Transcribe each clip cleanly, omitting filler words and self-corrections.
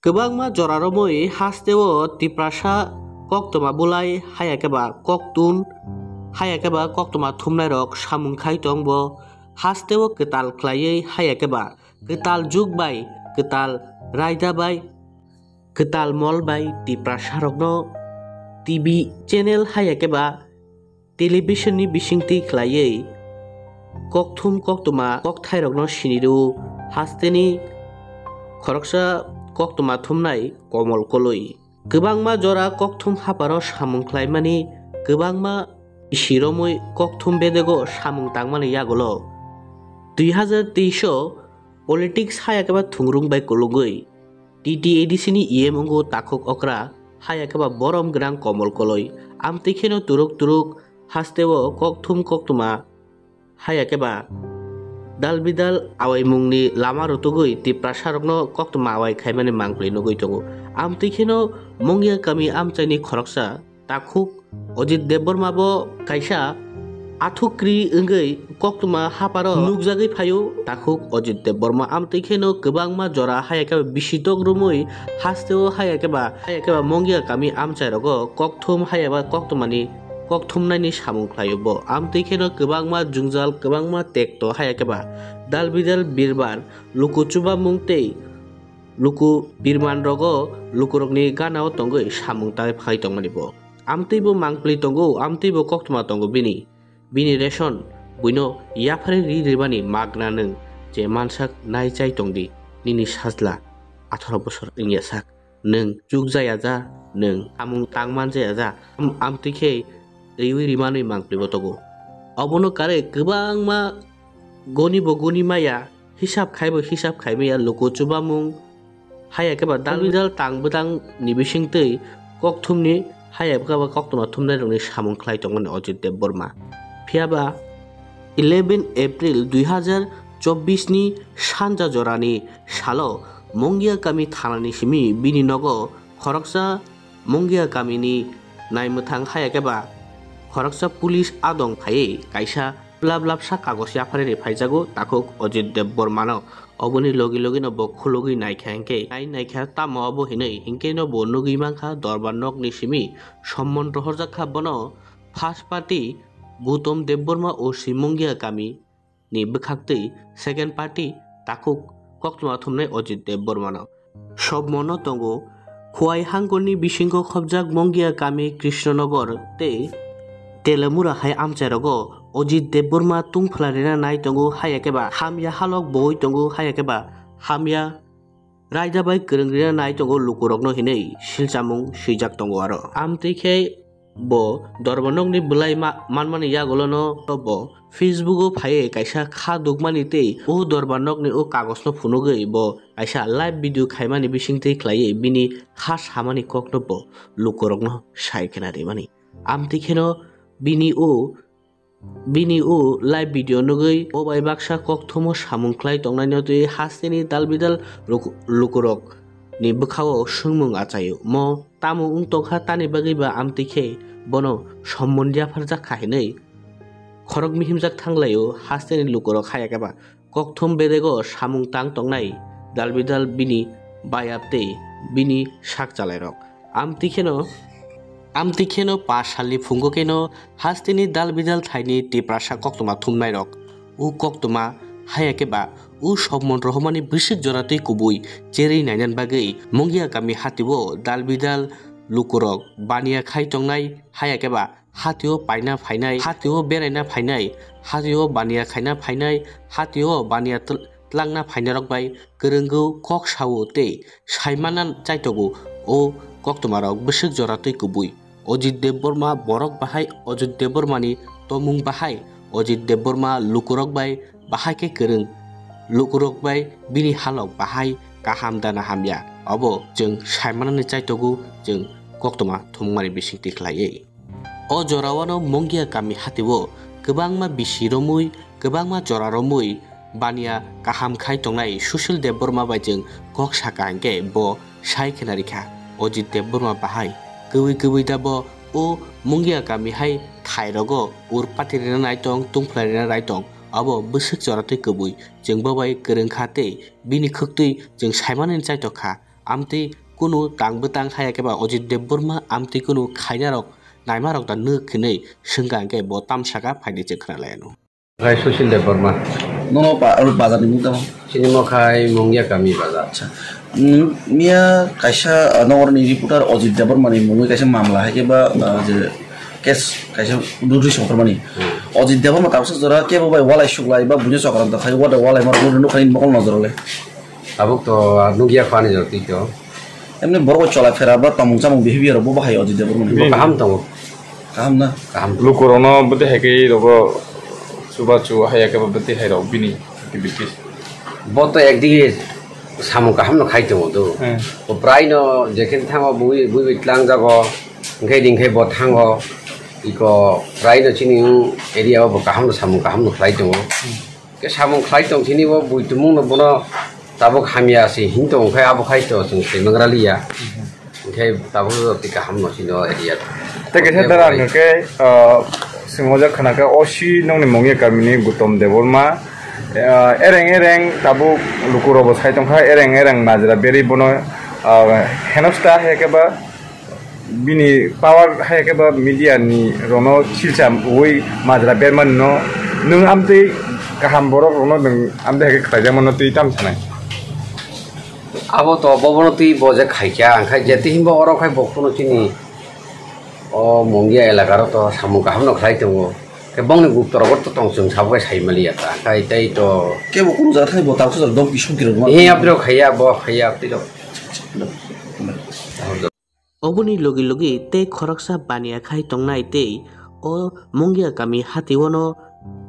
Kebangma joraromoi hastewo tiprasa koktoma bulai hayakeba koktun hayakeba koktoma thumnairok samung khai tongbo hastewo ketal khlaiui hayakeba ketal jukbai ketal raidabai ketal molbai tiprasarokno TV channel hayakeba television ni bisingti khlaiui kokthum koktoma kokthairokno siniru hasteni khoroksa koktoma thumnai komol koloi kwbangma jora kokthum haparo samung khlaimani kwbangma isiromoi kokthum bedego samung tangmani yagolo 2023 o politics hayakeba thungrung bai kologoi TTADC ni EMO takhok okra hayakeba borom grang komol koloi amtikheno turuk turuk hasteo kokthum koktoma hayakeba dalbidal awai mungni lama rotogoi tiprasarokno koktoma awai khaimani mangpli nogoi tongo amtikheno mongia kami amchaini khoroksa takhuk Ajit Devbarma bo kaisa athukri ongoi koktoma haparo nukjagoi phaio takhuk Ajit Devbarma amtikheno kwbangma jora hayakeba bisitok rumoi hasteo hayakeba mongia kami amchairogo kokthum hayaba koktomani kokthumnaini samung khlaio bo amtikheno kwbangma jungjal kwbangma tekto hayakeba dalbidal birbar lukuchuba mungtei luku birman rogo lukurokni ganao tongoi samung tai phai tongmani bo amteibo mangpli tongo amteibo koktoma tongo bini ration buino yapare riribani magna nung je mansak naichai tongdi nini sajla 18 bosor ingya sak nung jugjaya ja nung amung tangman jaya ja amtikhe riwi rimanui mangplibo tongo obono kare kwbangma goni maya hisab khaimaya lukuchuba mung hayakeba dalbidal tangbudang ni bisingtei kokthumni hayakeba koktoma thumnairokni samung khlai tongmani Ajit Devbarma phiaba 11 April 2024 ni sanja jorani salo mongia kami thanani simi bini nogo khoroksa mongia kamini naimthang hayakeba khoroksa police adong phaiye kaisa blabsa kagos yaphareri phaijago takhuk Ajit Devbarma no oboni logi no bokhologi naikha tamo obo hinei hinke no bonugi mangkha dorbar nok ni simi sommon rohorja khabbono first party Gautam Devbarma o Simongia kami ni bwkhaktei second party takhuk koktoma thumnai Ajit Devbarma no sob mono tongo khwai hangkorni bisingo khobjak mongia kami Krishnanagar tei Telamura hai amchairogo Ajit Devbarma tungphlairina nai tongo hayakeba hamya halok boi tongo hayakeba hamya raidabai kwrwngrina nai tongo lukurokno hinei silchamung suijak tongo aro amtikhe bo dorbanokni bulai manmani yagolono bo Facebook o phaiye kaisa kha dukmani tei o dorbanokni o kagosno phunugoi bo kaisa live video khaimani bisingtei khlaiye bini kha samani kokno bo lukurokno saikena rimani amtikheno bini o live video nugui obai baksa kokthomo samung khlai tongnani tei hasteni dalbidal lukurok ni bwkhao sungmung achaio mo tamo ungtokha tani bagiba amtikhe bono sommon yapharjak khahinei khorok mihimjak thanglaio hasteni lukurok hayakeba kokthom bedego samung tang tongnai dalbidal bini bayaptei bini sakchalairok amtikheno pasali phungokeno hasteni dalbidal thaini tiprasa koktoma thumnairok u koktoma hayakeba u sommon rohmani bisik joratei kubui cherei nainan bagui mongia kami hatibo dalbidal lukurok bania khai tongnai hayakeba hatio paina phainai hatio beraina phainai hatio bania khaina phainai hatio bania tlangna phainarok bai kwrwngau kok sawo tei saimana chaitogo o koktomarok bisik joratei kubui Ajit Devbarma borok bahai Ajit Devbarmani tomung bahai Ajit Devbarma lukurok bai bahai ke kwrwng lukurok bai bini halok bahai kaham dana hamya obo jeng saimanani chaitogo jeng koktoma thummani bisingti khlaiye o jorao mongia kami hatibo kwbangma bisiromui kwbangma joraromui bania kaham khai tongnai Sushil Devbarma bai jeng kok saka hingke bo sai khenarikha Ajit Devbarma bahai kwi dabo o mongia kami hai thairogo ur patirina naitong tungphlairina naitong abo bwsik joratei kubui jeng babai kwrwngkha tei bini khwktui jeng saimanani chaitokha amti kuno tangbetang hayakeba Ajit Devburma amti kuno khainarok naimarok da nuk khinei sengkangke bo tamsaka phaidi chekhralaino Khai Sushil Devarma. No, bazar ni muda. Cinema khai Mungya kami bazar. Mia kaisa nongor ni reporter Ajit Devburma ni mungi kaisa mamla hai ke ba je kes kaisa dudri sokor mani. Ajit Devburma tawsa jora ke ba walai suklai ba bunyi sokran ta khai wada walai mar dudri no khai mokol nazar le. Abuk to Nungya khani joti to. Emne borgo chola fera ba tamung chamung behavior bo ba hai Ajit Devburma ni. Kaham to. Kaham na. Kaham. Lu corona bete heke rogo suba chu haya ke bete hai ro bini activities. Boto ekdige samung kaham no khai to to. O prai no jekhen thango bui tlang jago ngai ding khai bot thango iko prai no chini area bo kaham no samung kaham no khai to. Ke samung khai to chini bo bui tumung no bono tabok hamia si hintong khai abo khai to sung se mangralia. Khai tabok ti kaham no chino area. Te ke dara ke simoja khana ka oshi nong ni mongye kamini Gutom Devorma ereng tabu lukuro bo saitong kha ereng najra beri bono henosta heke ba bini power heke ba media ni rono chilcham oi majra berman no nung amte kaham borok rono nung amte heke khaja mono ti tam sanai abo to bobono ti boje khaikya angkhai jeti himbo oro khai bokhuno chini o Mungya elakar to samung kaham no khai tongo ke bong ni guptor got to tong chung sabai sai malia ta kai tai to Ke bo kun jara khai bo tawsa jora dom kisum kiro ma. e apro khaya bo khaya apro Obuni logi te khoroksa bania khai tongnai te o Mungya kami hatiwono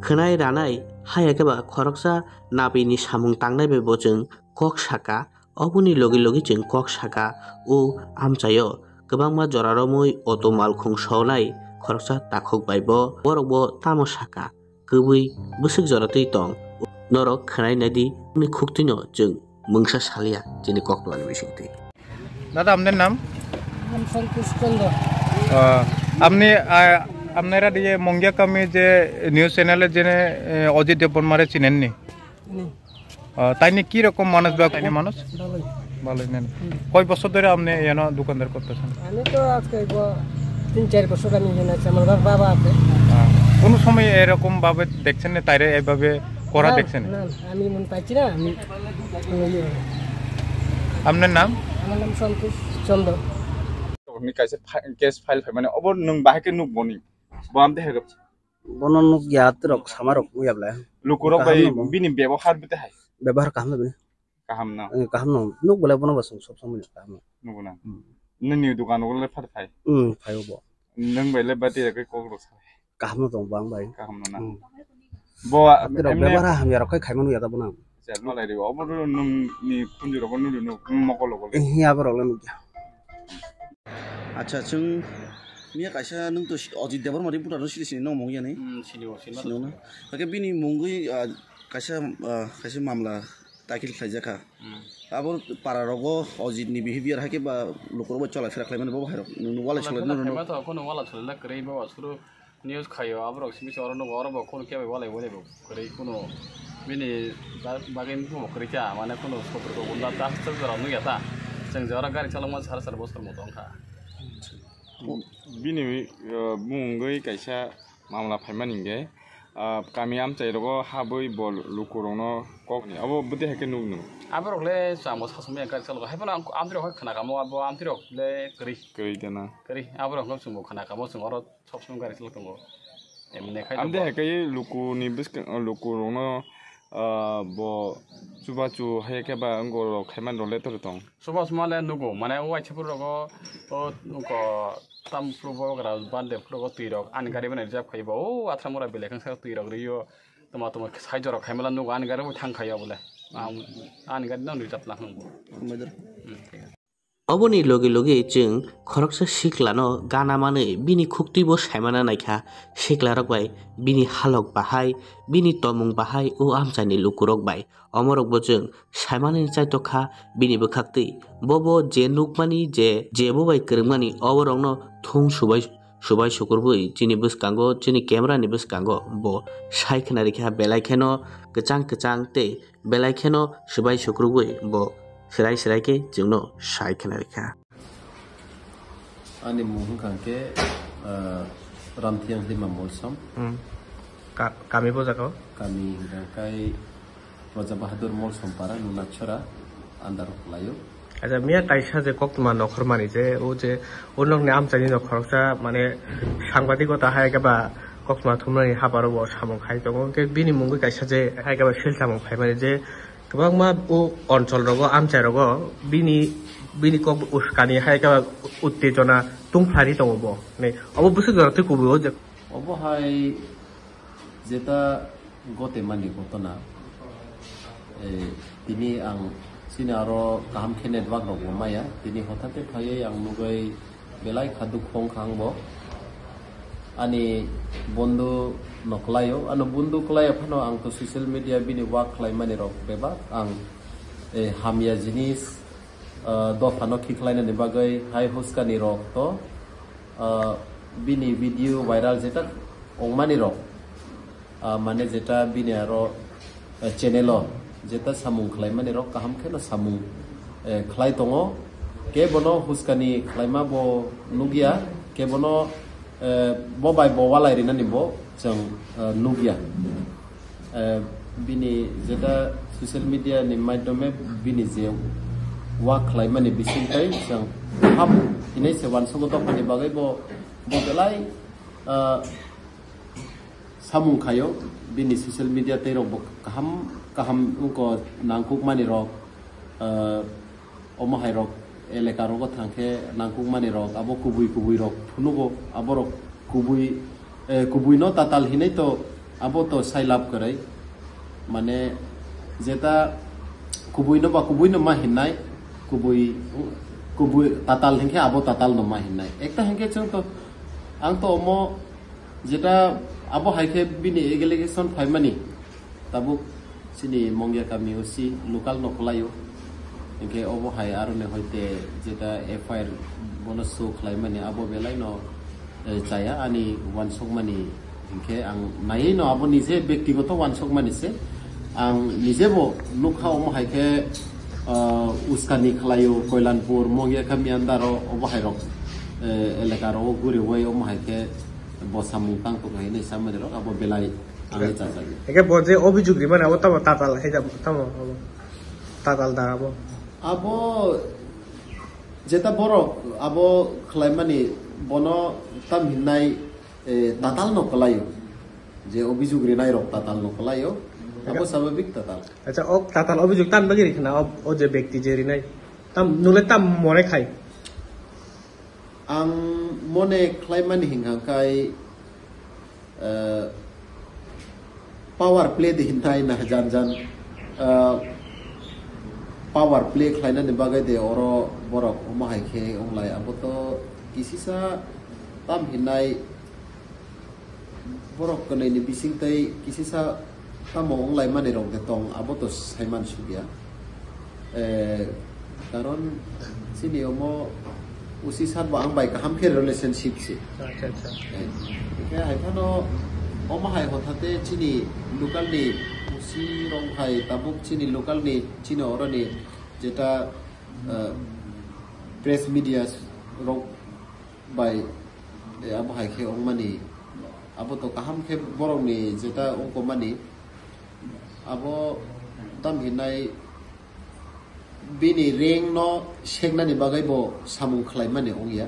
khnai ranai hayakeba khoroksa nabini samung tangnai be bojeng kok saka obuni logi jeng kok saka o amchayo kwbangma joraromoi auto malkhung sawnai khoroksa takhok baibo borokbo tamo saka kubui busuk joratui tong norok khnai nadi ni khuktino jeng mungsa salia jini koktwani bisingti দাদা আপনার নাম নাম সন্তোষ চন্দ্র আপনি আপনারা দিয়ে মঙ্গিয়া কামি যে news চ্যানেলে জেনে অজিত দেববর্মারে চিনেননি তাই নিয়ে কি রকম মানুষ বা তাই মানুষ ভালোই ভালোই নেন কয় বছর ধরে আপনি এনে দোকানদার করতেছেন আমি তো আজকে 3-4 বছর আমি এখানে আছি আমার বাবা আছে কোনো সময় এরকম ভাবে দেখছেন না তাইরে এইভাবে করা দেখছেন না আমি মন পাইছি না আমি আপনার নাম আমার নাম সন্তোষ চন্দ্র ni kaise case file phai mane obor nung bahake nuk boni bam de hegap Bonon nuk yatrok samarok mu yabla. lukurok bai bini ব্যবহার bete hai ବ୍ୟବହାର କାମ ବେନି kaham na କାମ nuk bole bono basung sob samuni kaam. nuguna nni dukan gole phat phai Phayo bo. nung bai le bati ke kokro sa Kaam no tong bang bai. kaham na bo Emne ବ୍ୟବହାର ham yarok khai manu yata bona. ja no lai ri obor nung ni punjuro ko nu mokolo gole Hiya borok le nuk. Acha chung mia kaisa nung to Ajit Devburma reporter no sini no mongya ni. Sino na. Kake bini mongui kaisa mamla takil khaijaka. Abor para rogo Ajit ni behavior hake ba lokoro chola fera khlai mane bo bhairo nu wala chola no ba to kono wala chola krei ba suru news khayo abro simi oro no oro ba kono ke ba wala wale ba krei kono bini bagin ko krei ta mane kono sopro ko ulla ta tsara no yata jeng jara gari chalama sar bosor mo tongkha bini mungoi kaisa mamla phaiman inge kami am chai rogo haboi bol lukurong kok ni abo bute hake nuk nu abro le samo sasme gari chalo ha bana amtiro ha khana kamo abo amtiro le kri dena kri abro ngam sumo khana kamo sung oro sop sum gari chalo tongo emne khai amde hake luku ni bisk lukurong bo chuba chu hake ba angor khaiman role tor tong suba smale nugo mane wai chepur rogo o nuko tam probo gra bande probo tirok an gari bane jab khaibo o athamura bele kan sa tirok riyo toma sai joro khaimala nugo an gari thang khaiya bole an gari no rijat la hangbo oboni logi jeng khoroksa siklano gana mane bini khuktibo saimana naikha siklarok bai bini halok bahai bini tomung bahai o amchani lukurok bai omorok bo jeng saimani chaitokha bini bokhaktei bobo je nukmani je bo bai krengmani oborongno thung subai sukurbui chini buskango chini camera ni buskango bo saikhnari kha belai kheno kechang te belai kheno subai sukurbui bo serai ke jungno sai khenarika ani muhung kangke ramtiang lima molsam kami bojako kami kai Raja Bahadur molsam para nunachara andar layo aja mia kaisa je koktuma nokhor mani je o je onok ne amchani nokhorsa mane সাংবাদিকতা haigaba koktuma thumnani habaro bo samung khai tongo ke bini mungu kaisa je haigaba shil samung khai mani je kwbangma o অঞ্চল rogo amchai rogo bini kok uskani haigaba uttejona tungfari tongo bo ne obo busu dorate kubo je obo hai jeta gote mani gotona tini ang sini aro kaham khene dwag rok maya tini hotate phaye ang nugai belai khadu khong khang bo ani bondu noklayo ano bondu klayo phano ang to social media bini wak khlai mani rok beba ang hamya jinis do phano khiklaina ni bagai hai huskani rok to bini video viral jeta ongmani rok mane jeta bini aro channel jeta samung khlai mani rok kaham kheno samung khlai tongo ke bono huskani khlaima bo nugia ke bono bo bai bo walai rina ni bo jang nugia bini jeta social media ni maidome bini je wa khlai mani bising kai jang ham inai se wan sogo to pani bagai bo belai samung khayo bini social media te rok kaham uko nangkuk mani rok omahai rok eleka rogo thangke nangkuk mani rok abo kubui rok phunugo abo rok kubui no tatal hinai to abo to sailap karai mane jeta kubui no ma hinai kubui tatal hingke abo tatal no ma hinai ekta hingke chung to ang to omo jeta abo haike bini egelegation phaimani tabuk sini mongya kami usi lokal noklayo engke obo hai arone hoite jeta FIR bonus so khlaimani abo belai no chaya ani wansok mani engke ang nai no abo nije ব্যক্তিগত wansok mani se ang nije bo nukha omo haike uskani khlayo koilanpur mongya kami andaro obo hai rok elekaro guri wai omo haike bosamung tang to hai nei samade rok abo belai angai chajagi eke boje obijug rimana abo tamo tatal he jabo tamo tatal darabo abo jeta borok abo khlaimani bono tam hinai tatal no kalayo je obijug rinai rok tatal no kalayo abo sababik tatal acha ok tatal obijug tan bagi rikhna o je ব্যক্তি je rinai tam nule tam more khai ang mone khlaimani hingangkai power play di hintai na jan power play khlaina ni bagai de oro borok omahai khe onglai aboto kisisa tam hinai borok kanai ni bising tai kisisa tamo onglai mani rok de tong aboto saiman sugia karon sini omo usi sat ba ang bai kaham khe relationship si acha ke hai phano omahai hotate chini local ni usi rong hai tabuk chini local ni chini orani jeta press media rong bai abo hai khe ongmani abo to kaham khe borong ni jeta ongko mani abo tam hinai bini ring no shekna ni bagai bo samung khlai mani ongya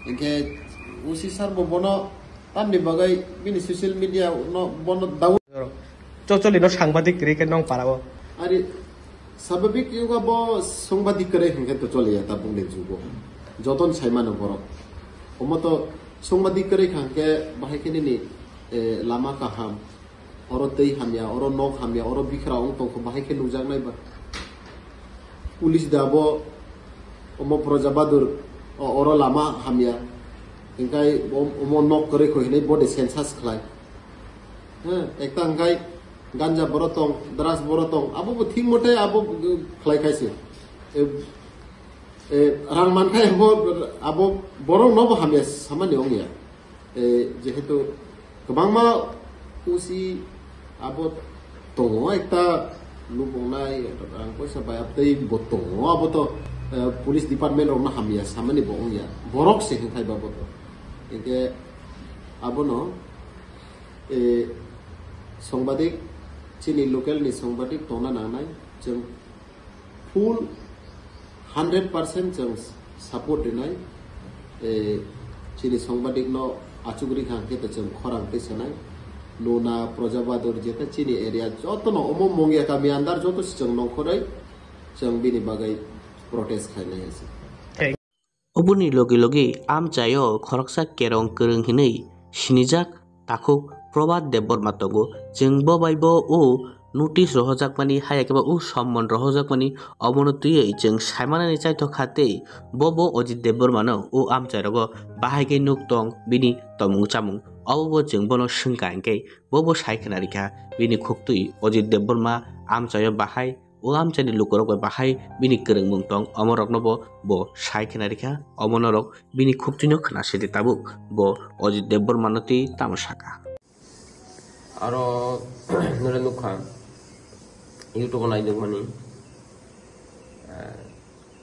engke usi sar bo bono tam ni bagai bini social media no bono daw চচলি no সাংবাদিক রে কে নং পারাবো ari sababik yuga bo songbadik kare hingke to choliya ta bungde jugo joton saimano borok omoto songbadik kare khangke bahai kini ni lama kaham oro tei hamya oro nok hamya oro bikra ong tong bahai ke nujak nai ba pulis dabo omo Raja Bahadur oro lama hamya engkai omo nok kare ko hinai bode census khlai ekta engkai ganja borotong dras borotong abo bo thing mote abo khlai khaise rang man khai abo borong no bo hamya samani ongya jehetu kebangma usi abo tongo ekta lubongnai ang ko sa bayap tei botong aboto police department rong na hamia samani bong ya borok se khai ba boto ike abono সংবাদিক চিনি local ni সংবাদিক tona nanai jeng full 100% jeng support dinai চিনি সংবাদিক no achugri khangke to jeng khorang te sanai lona projabador jeta chini area joto no omom mongia kami andar joto jeng nongkhorai jeng bini bagai protest khainai ase Obuni logi amchayo khoroksa kerong kereng hinei sinijak takuk প্রবাদ দেবর মাতগো जों ববাইব ও notice রহজাকমানি হায়াকেবা ও সম্মান রহজাকমানি অবনতিयै जों সাইমানানি চাইতো খাতে Bob Ajit দেবর মানো ও আমচারগ বাহাইগে নুকতং বিনি তমুং চামুং অবব जों বনো সংকাঙ্কে বব সাইখনারিকা বিনি খুকতুই অজিত দেবর মা আমচায় বাহাই ও আমচানি লুকরক বাহাই বিনি করং মুংতং অমরকনব ব সাইখনারিকা অমনরক বিনি খুকতুইনো খনাসিতে তাবুক ব অজিত দেবর মানতি তামসাকা aro nore nukha youtube nai dong mani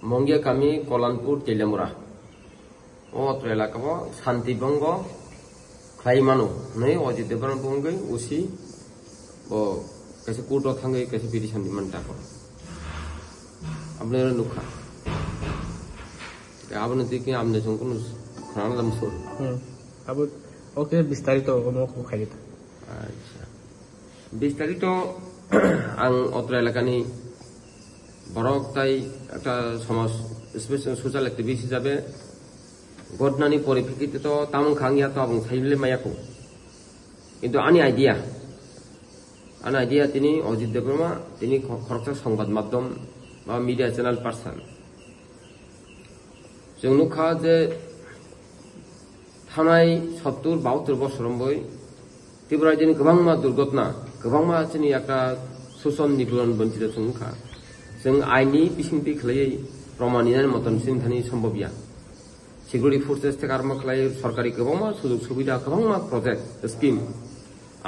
mongia kami kolanpur telemura o trela kabo shanti bongo khaimanu nei ojit debaran bongai usi bo kaise kurto thangai kaise petition dimanta ko apnara nukha abone diki amne jongkun khana lam sur abu oke বিস্তারিত omok khaita আচ্ছা বিস্তারিত আং অত্র এলাকানি বরক তাই একটা সমাজ special social activist হিসাবে ঘটনানি পরিপ্রেক্ষিতে তো তামং খাঙ্গিয়া তো এবং সাইলে মায়াকো কিন্তু আনি আইডিয়া তিনি অজিত দেববর্মা তিনি খরচা সংবাদ মাধ্যম বা মিডিয়া চ্যানেল পার্সন जों नुखा जे थानाय 70-72 বছর বই त्रिपुरा जोंनि गोबां दुर्घटना गोबां जोंनि একটা शोषण निपीड़न बंचित सुंखा जों आइनि बिसिंथि खलायै प्रमाणिनायनि मतन सिन्थानि सम्भबिया सिकिउरिटी फोर्सेस থেকে आरम्भ खलायै सरकारि गोबां सुजुग सुबिदा गोबां प्रजेक्ट स्किम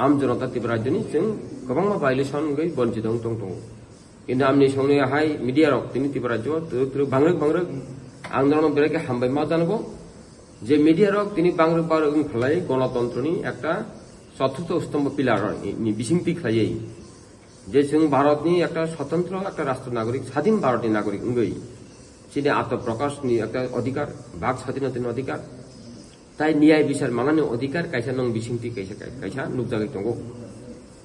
आम जनता त्रिपुरा जोंनि जों गोबां भाइलेसन गै बंचित दं কিন্তু আমनि संनि हाय मीडिया रक तिनि त्रिपुरा जो बांग्रक आंदोलन बेरेके हामबाय मा जानगो जे मीडिया रक तिनि बांग्रक खलायै गणतन्त्रनि একটা চতুর্থ স্তম্ভ পিলার বিশিংতি খাইयै যে जों भारतनि একটা স্বতন্ত্র একটা রাষ্ট্র নাগরিক স্বাধীন ভারতীয় নাগরিক গই সিনে আত্মপ্রকাশনি একটা অধিকার বাক স্বাধীনতার অধিকার তাই ন্যায় বিচার মানানি অধিকার কাইসা নং বিশিংতি কাইসা নুকজাগै दंगो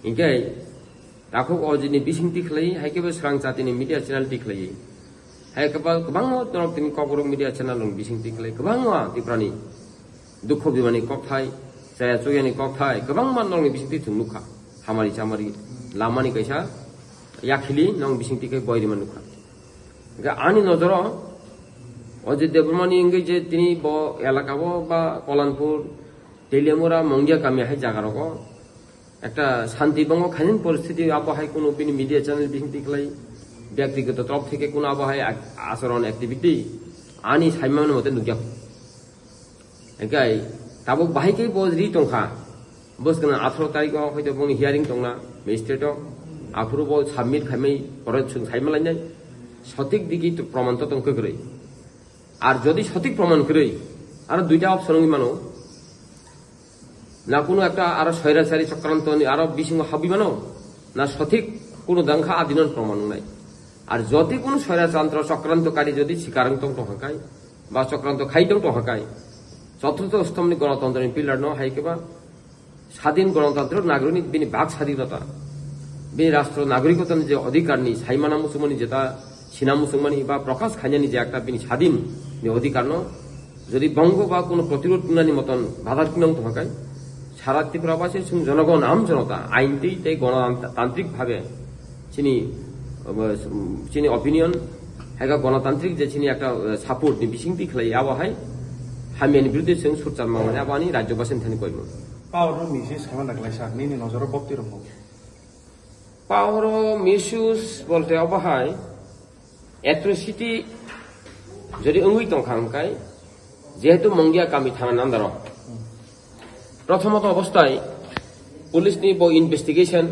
इंकै ताखौ अजिनि बिसिंथि खलायै हायकेबो स्रां जातिनि मिडिया चैनल दिखलायै हायकेबा गोबां दरकनि ककरक मिडिया चैनल नं बिसिंथि खलायै गोबां त्रिपुरानि दुख बिमानि कथाय saya cuy kokthai गोबां नंनि बिसिंथि थुनुखा हामारि चामारि लामानि कैसा याखिलि नं बिसिंथि कै बयरिमान नुखा गा आनि नजर अजित देबबर्मानि इंगै जे तिनि ब एलाकाबो बा कलानपुर तेलियामुरा मंगिया गामि हाय जागारको একটা শান্তিভঙ্গ খাইন পরিস্থিতি আবহাওয়ায় কোনো বিনি মিডিয়া চ্যানেল বিহিতি খলাই ব্যক্তিগত তরফ থেকে কোনো আবহাওয়ায় আচরণ অ্যাক্টিভিটি আনি সাইমানের মতে নুকিয়া একাই তাবক বাহাইকে বজরি টংখা বসগনা 18 তারিখও হয়তো বনি হিয়ারিং টংনা ম্যাজিস্ট্রেটও আফুরবো সাবমিট খাইমাই পরে সাইমালাইনাই সঠিক দিকে তো প্রমাণ তো টংক করে আর যদি সঠিক প্রমাণ করে আর দুইটা অপশন মানো না কোনো একটা আর স্বৈরাচারী চক্রান্ত আর বিসঙ্গ হাবি মানো না সঠিক কোনো দাঙ্খা আদিনন প্রমাণ নাই আর যদি কোনো স্বৈরাচান্ত্র চক্রান্তকারী যদি স্বীকারান্ত হকায় বা চক্রান্ত খাইটং হকায় চতুর্থ স্তম্ভনি গণতন্ত্রের পিলার ন হাইকেবা স্বাধীন গণতন্ত্র নাগরিক বিনি বাক স্বাধীনতা বি রাষ্ট্র নাগরিকতার যে অধিকার নি সাইমানা মুসলমানি যেটা সিনা মুসলমানি বা প্রকাশ খাইনানি যে একটা বিনি স্বাধীন অধিকার ন যদি বঙ্গ বা কোনো প্রতিরোধ নানি মতন বাধার কিনং হকায় সারা ত্রিপুরাবাসী জনগণ আম জনতা আইনতেই তাই গণতান্ত্রিক ভাবে চিনি অপিনিয়ন হ্যাঁ গণতান্ত্রিক যে চিনি একটা সাপোর্ট বিশিংতি খেলাই আবহাওয়ায় হামিয়ানি বিরুদ্ধে जों सुरचार मावनाय आबानि राज्यबासिन थानि कयमोन पावर मिसइउज खालामना दाखलायसा निनि नजराव बक्ति रंगौ पावर मिसइउज বলতে अबहाय एट्रोसिटी যদি अंगुइ तंखांकाय যেহেতু मंगिया गामि थाना नांदार प्रथमत अवस्थाय पुलिसनि ब इनभेस्टिगेशन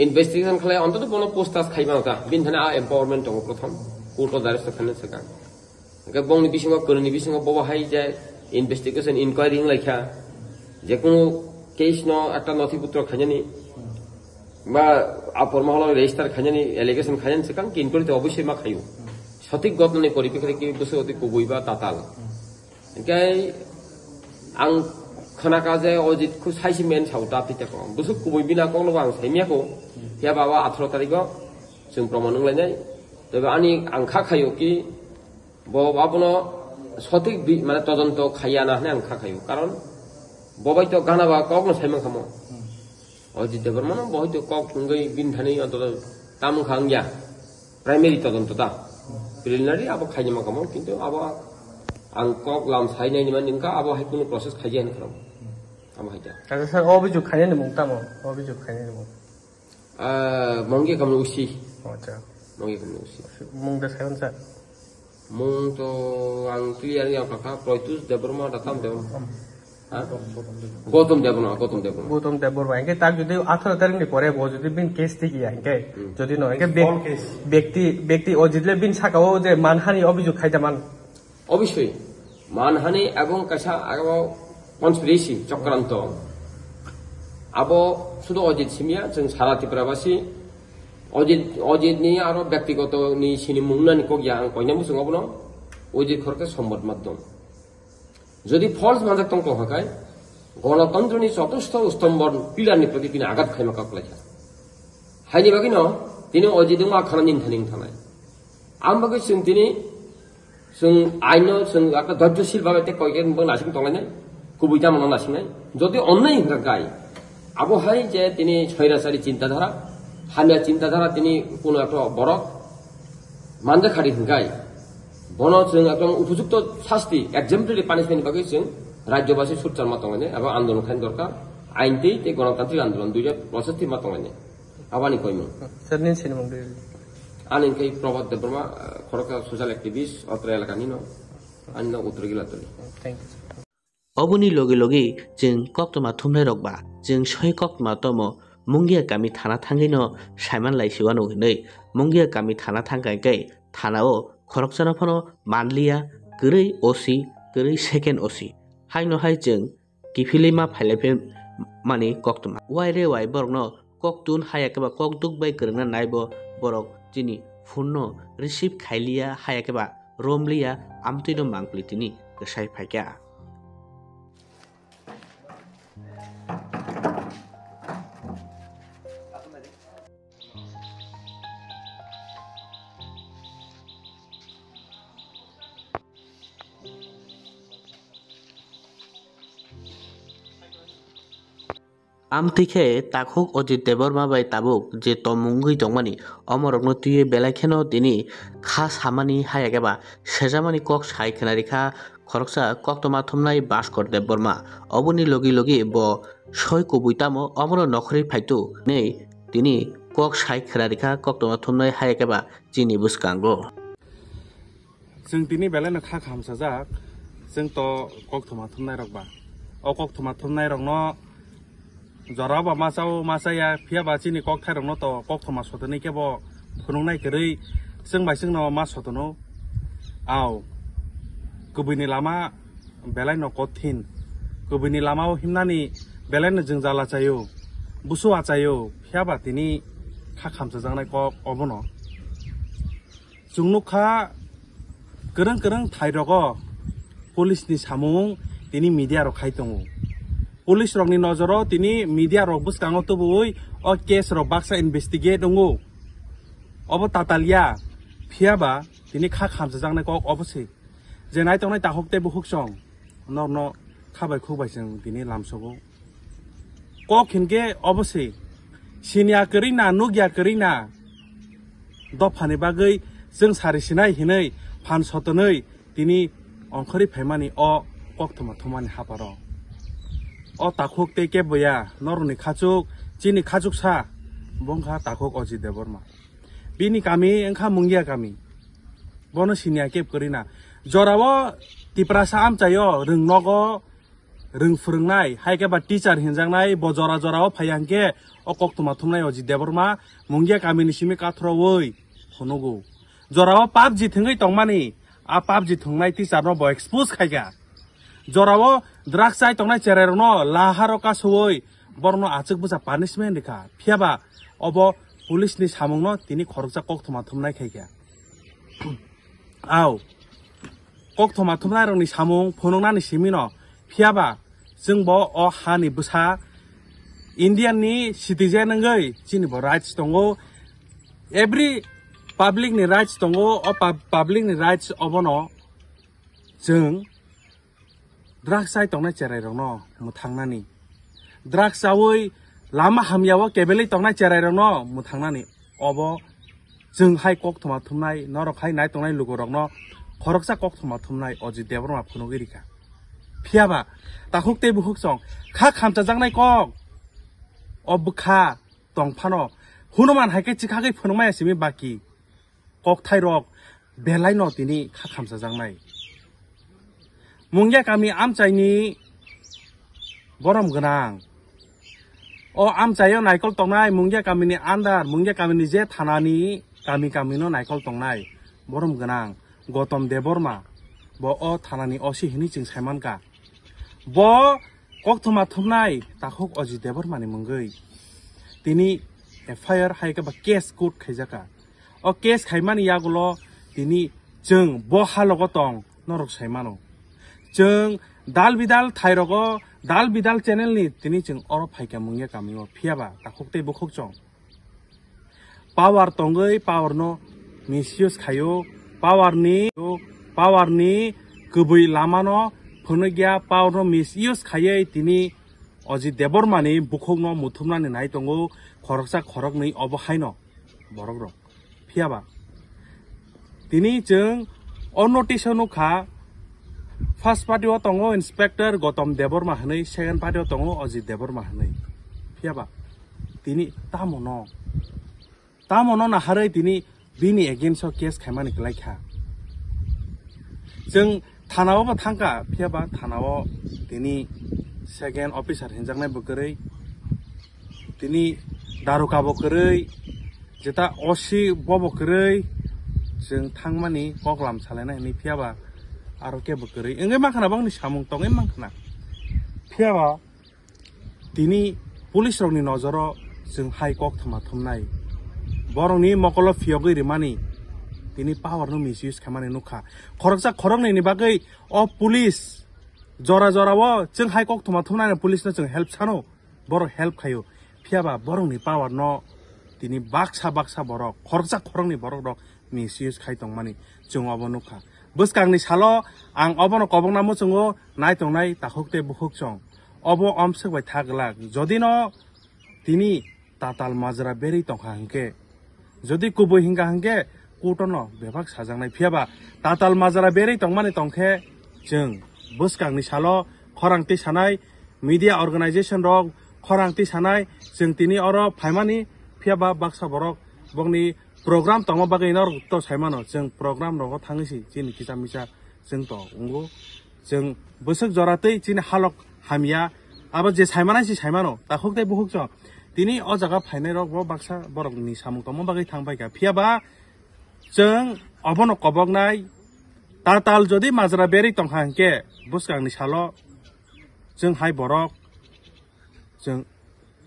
ইনভেস্টিগেশন খালে অন্তত কোনো পোস্টাস খাইবা তা বিন থানে এম্পাওয়ারমেন্ট দङ প্রথম কোর্ট দারেস্ট খানে সেকা কে বংনি বিসঙ্গ করনি বিসঙ্গ ববা হাই যে ইনভেস্টিগেশন ইনকোয়ারি লাইখা যে কোনো কেস ন একটা নথিপত্র খাজানি বা আপর মহল রেজিস্টার খাজানি এলিগেশন খাজানি সেকাং কি ইনকোয়ারিতে অবশ্যই মা খাইও সঠিক ঘটনানি পরিপ্রেক্ষিতে কি বসে অতি কবই বা তাতাল একাই আং खोनाका जे अजितखौ साइसि मेन साउता पिताखौ बुसु कुबै बिना कौनो आं साइमियाखौ या बाबा 18 तारिखआव जों प्रमाण नंलायनाय तबे आं खाखायो कि बाबनो सঠিক মানে তদন্ত খাইয়া না হনে আं खाखायो কারণ ববাই তো গানাবা কখনো সাইমা খামো অজিত দেববর্মন বহাই তো কক গই বিন থানি অন্তত তাম খাংয়া প্রাইমারি তদন্ত তা প্রিলিমিনারি আবো খাইজমা খামো কিন্তু আবো आं कक लाम साइनायनि मान निंका आबो हाय कुनु प्रसेस खाइजेन खालाम आबो हायदा आरो सर अभियोग खायनि मुं तामो अभियोग खायनि मुं मंगे कमनो उसी अच्छा मंगे कमनो उसी मुं दा सायन सर मुं तो आं क्लियर या काका प्रयतुस देबरमा दाताम देव गौतम देबरमा एंगे ताक যদি 18 তারিখ নি পরে যদি বিন কেস থেকে এंगे যদি ন এंगे ব্যক্তি অজিতলে বিন সাকাও যে মানহানি অভিযোগ খাইতা মান অবশ্যই মানহানি এবং কাছা আবো কনস্পিরেসি চক্রান্ত আবো শুধু অজিত সিমিয়া जों সারা ত্রিপুরাবাসী অজিতনি আরো ব্যক্তিগত নি সিনি মুংনানি কগিয়া আं কইনামু সঙ্গবনো অজিত খরকে সম্মত মাধ্যম যদি ফলস মানজাক তং কহাকাই গণতন্ত্রনি চতুর্থ স্তম্ভন পিলারনি প্রতি তিনি আঘাত খাইমাকা কলাইছা হাইনি বাকিনো তিনি অজিতং আখানানিন থানিং থানাই আমবাকে जों তিনি जों आइनो जों आका धैर्यशील भावे ते कयगेन बं नासिं तंलायनाय कुबैता मन नासिंनाय যদি অন্যায় হিংসা গায় আবো হাই যে তিনি ছয়রাচারী চিন্তাধারা হামিয়া চিন্তাধারা তিনি কোনো একটা বড় মানজা খাড়ি হিংগায় বন जों একদম উপযুক্ত শাস্তি এক্সাম্পলারি পানিশমেন্ট বাকি जों রাজ্যবাসী সুরচার মাতঙ্গানে এবং আন্দোলন খান দরকার আইনতেই তে গণতান্ত্রিক আন্দোলন দুইটা প্রসেসটি মাতঙ্গানে আবানি কইমু सरनि सिनेमंग आनी कई प्रभात देबरमा खरका सोशल एक्टिविस्ट अत्र एलाकानि न आनी न उत्तर गिलातली थैंक यू अबुनि लगे लगे जों कक्टमा थुमनाय रकबा जों सय कक्टमा तम मुंगिया गामि थाना थांगैनो साइमान लाइसिवानो हनै मुंगिया गामि थाना थांगायकै थानाओ खरकसाना फनो मानलिया गरै ओसि गरै सेकेन्ड ओसि हाइनो हाइ जों किफिलिमा फाइलाइफे माने कक्टमा वाइरे वाइ बरगनो कक्टुन हायाकेबा ककदुक बाय गरना नायबो बरक जिनि फुन्नो रिसिभ खाइलिया हायाकेबा रोमलिया आमतिनो मांगप्लितिनि गसाइ फाइका आमतिखे ताखुक अजित देबबर्मा बाय ताबुक जे तमुंगै दंमानि अमरकनो तुये बेलाखेनो दिनि खास हामानि हायाकेबा सेजामानि कक साइखनारिखा खरकसा कक्टमा थुमनाय भास्कर देबबर्मा अबुनि लगी लगी ब सय कबुइतामो अमर नखरि फाइतु नै दिनि कक साइखनारिखा कक्टमा थुमनाय हायाकेबा जिनि बुसकांगो जों दिनि बेलानो खा खामसाजाक जों तो कक्टमा थुमनाय रकबा अ कक्टमा थुमनाय रकनो जराबा मासाव मासाया फिया बाचिनि कक थाइरंनो तो कक्टमा सतनै केबो फुनुंनाय गरै जों बाइसिंनो मा सतनो आव गुबैनि लामा बेलायनो कथिन गुबैनि लामाव हिमनानि बेलायनो जों जाला जायो बुसु आचायो फिया बातिनि खा खामसाजांनाय कक अबनो जोंनुखा गोरों गोरों थाइरगो पुलिसनि सामुं दिनि मिडिया रो खाइतङो पुलिस रंनि नजरो तिनी मीडिया रक बुसकांगो तबुई अ केस रक बाक्सा इन्वेस्टिगेट दंगो अब तातालिया फियाबा तिनी खा खामजा जांनाय कक अबसे जे नाय तंनाय ताहकते बुहुकसं नरनो खाबाय खुबाय जों तिनी लामसगो कक हिनके अबसे सिनिया करिना नुगिया करिना दफानि बागै जों सारिसिनाय हिनै फान सतनै तिनी अंखरि फाइमानि अ कक्टमा थमानि हाबार अ ताखुक ते के बया नरनि खाचुक चिनि खाचुक सा बंखा ताखुक अजित देबबर्मा बिनि गामि ओंखा मुंगिया गामि बनो सिनिया केब करिना जराव तिप्रासा आमचायो रोंनगो रोंफोरोंनाय हाइकेबा टीचार हिनजांनाय ब जरा जराव फायांके अ कक्तमा थुमनाय अजित देबरमा मुंगिया गामिनि सिमि काथ्रवै होनगौ जराव पाप जिथोङै तंमानि आ पाप जिथोंनाय टीचार न ब एक्सपोज खायगा जराव ड्राग्स आइ तंनाय चेरेरनो लाहारो कासोवै बरनो आचक बुजा पानिशमेन्ट देखा फियाबा अब पुलिसनि सामुंनो तिनि खरकजा कक्तमा थुमनाय खायगा आव कक्तमा थुमनाय रंनि सामुं फोनंनानि सिमिनो फियाबा जों ब अ हानि बुसा इंडियाननि सिटिजेन नंगै जिनि ब राइट्स दंगो एवरी पब्लिक नि राइट्स दंगो अ पब्लिक नि राइट्स अबनो जों ड्राग्स आइ तंनाय चेराइरंनो मुथांनानि ड्राग्स आवै लामा हामियाव केबेलै तंनाय चेराइरंनो मुथांनानि अब जों हाइ कक्तमा थुमनाय नरखाय नाय तंनाय लुगरंनो खरकसा कक्तमा थुमनाय अजित देबरमा फुनुगिरिखा फियाबा ताहुकते बुहुकसं खा खामचा जांनाय कक अबखा तंफानो हुनुमान हाइके चिखागै फुनुमाया सिमि बाकी कक थाइरक बेलायनो तिनि खा खामचा जांनाय मुंगिया गामि आमचाइनि गरम गोनां अ आमचाइयाव नायकल तंनाय मुंगिया गामिनि आन्दार मुंगिया गामिनि जे थानानि गामि गामिनो नायकल तंनाय गरम गोनां गौतम देबरमा ब अ थानानि असि हिनि जों साइमानका ब कक्तमा थुमनाय ताहुक अजित देबरमानि मुंगै तिनि एफआईआर हाइके बा केस कोड खाइजाका अ केस खाइमानि यागुलो तिनि जों ब हालग तं नरक साइमानो जों दाल बिदाल थाइरगो दाल बिदाल चेनेलनि तिनि जों अर फाइका मुंगिया गामियाव फियाबा ताहुकते बुखुकजं पावार तंगै पावारनो मिसयूज खायो पावारनि गुबै लामानो फुनुगिया पावारनो मिसयूज खायै तिनि अजित देबरमानि बुखुकनो मुथुमनानि नाय दंगो खरकसा खरकनै अबहायनो बरगरो फियाबा तिनि जों अनोटिस नुखा फार्स्ट पार्टीआव दंगो इन्सपेक्टर गौतम देबरमा हनै सेकेंड पार्टीआव दंगो अजित देबरमा हनै फियाबा तिनि तामनो नाहारै तिनि बिनि एगेन्स्टआव केस खाइमानि लायखा जों थानावबो थांका फियाबा थानाव तिनि सेकेंड अफिसार हिनजांनाय बकरै तिनि दारुका बकरै जेता असी बकरै जों थांमानि कगलाम सालायनाय नि फियाबा आरो के बकरै एंगे माखाना बांनि सामुं तंगे माखाना फियाबा तिनि पुलिस रंनि नजराव जों हाइ कक्तमा थुमनाय बरंनि मकल फियगै रिमानि तिनि पावारनो मिसयूज खामानि नुखा खरकसा खरकनैनि बागै अ पुलिस जरा जराव जों हाइ कक्तमा थुमनाय पुलिसनो जों हेल्प सानो बर हेल्प खायो फियाबा बरंनि पावारनो तिनि बाक्सा बरक खरकसा खरकनि बरक रक मिसयूज खाइ तंमानि जों अब नुखा बसकांनि सालो आं अबनो कबंनामो जोङो नाय तंनाय ताहुकते बुहुकजं अब अमसबाय थागला जदिनो तिनि ताताल माजरा बेरि तंखा हंके जदि कुबो हिंगा हंके कुटनो बेबाक साजांनाय फियाबा ताताल माजरा बेरि तंमानि तंखे जों बसकांनि सालो खरांति सानाय मीडिया अर्गेनाइजेशन रक खरांति सानाय जों तिनि अर फाइमानि फियाबा बाक्सा बरक बंनि प्रोग्राम तंग बागै नर तो साइमानो जों प्रोग्राम रग थांगैसि जिनि किसा मिसा जों तो उंगो जों बसक जरातै जिनि हालक हामिया आबा जे साइमानासि साइमानो ताखुकते बुहुकजं तिनि अ जागा फाइनाय रक बाक्सा बरकनि सामुं तंग बागै थांबायगा फियाबा जों अबनो कबगनाय ताताल जदि माजरा बेरि तंखा हंके बसकांनि सालो जों हाइ बरक जों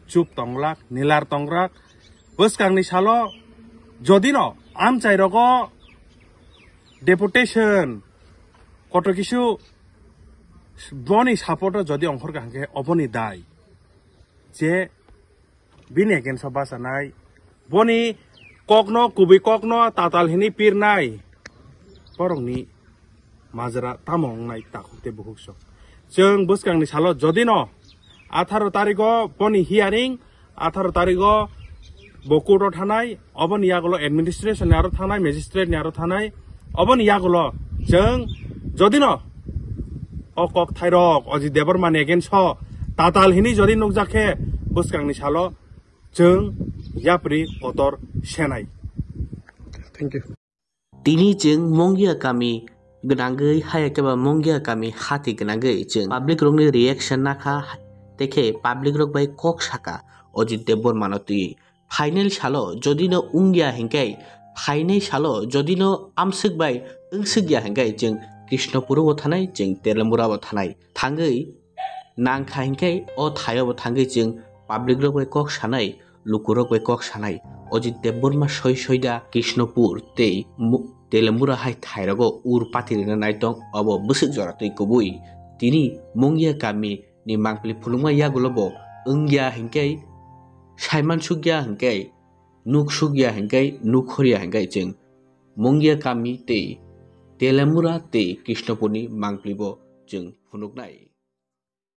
चुप तंगलाक निलार तंग्राक बसकांनि सालो जदिनो आमचाइरग डेपुटेशन कत किसु बनि सापर्ट जदि अंखरगा हंके अबनि दाय जे बिनि एगेन्स्टआव बासानाय बनि ककनो कुबि ककनो ताताल हिनि पिरनाय बरंनि माजरा तामंनाय ताखुकते बुहुकसं जों बसकांनि सालो जदिनो 18 तारिख बनि हियारिं 18 तारिख बकुरो थानाय अबन यागलो एडमिनिस्ट्रेशन आरो थानाय मेजिस्ट्रेट आरो थानाय अबन यागलो जों जदिनो अकक थाइरक अजित देबरमानि एगेन्स्ट ताताल हिनि जदि नुकजाखे बसकांनि सालो जों याप्रि कतर सेनाय थैंक यू तिनि जों मंगिया गामि gonangoi hayakeba mongya kami hati gonangoi jeng public rokni reaction nakha teke public rok bai kok saka Ajit Devburma no tui final salo jodi no ungya hingkai final salo jodi no amsik bai ungsugya hingkai jeng Krishnapur bo thanai jeng Telambura bo thanai thangoi nangkha hingkai o thayo bo thangoi jeng public rok bai kok sanai lukurok bai kok sanai Ajit Devburma soida Krishnapur tei Telambura hai thairago ur patirina naitong abo busuk jora tui kubui tini mongya kami ni mangpili phulungma yagulobo ungya hingkai Saiman sugya hingkai nuk sugya hingkai nuk khoria hingkai jeng mongya kami tei Telambura tei Krishnapurni mangpili bo jeng phunuknai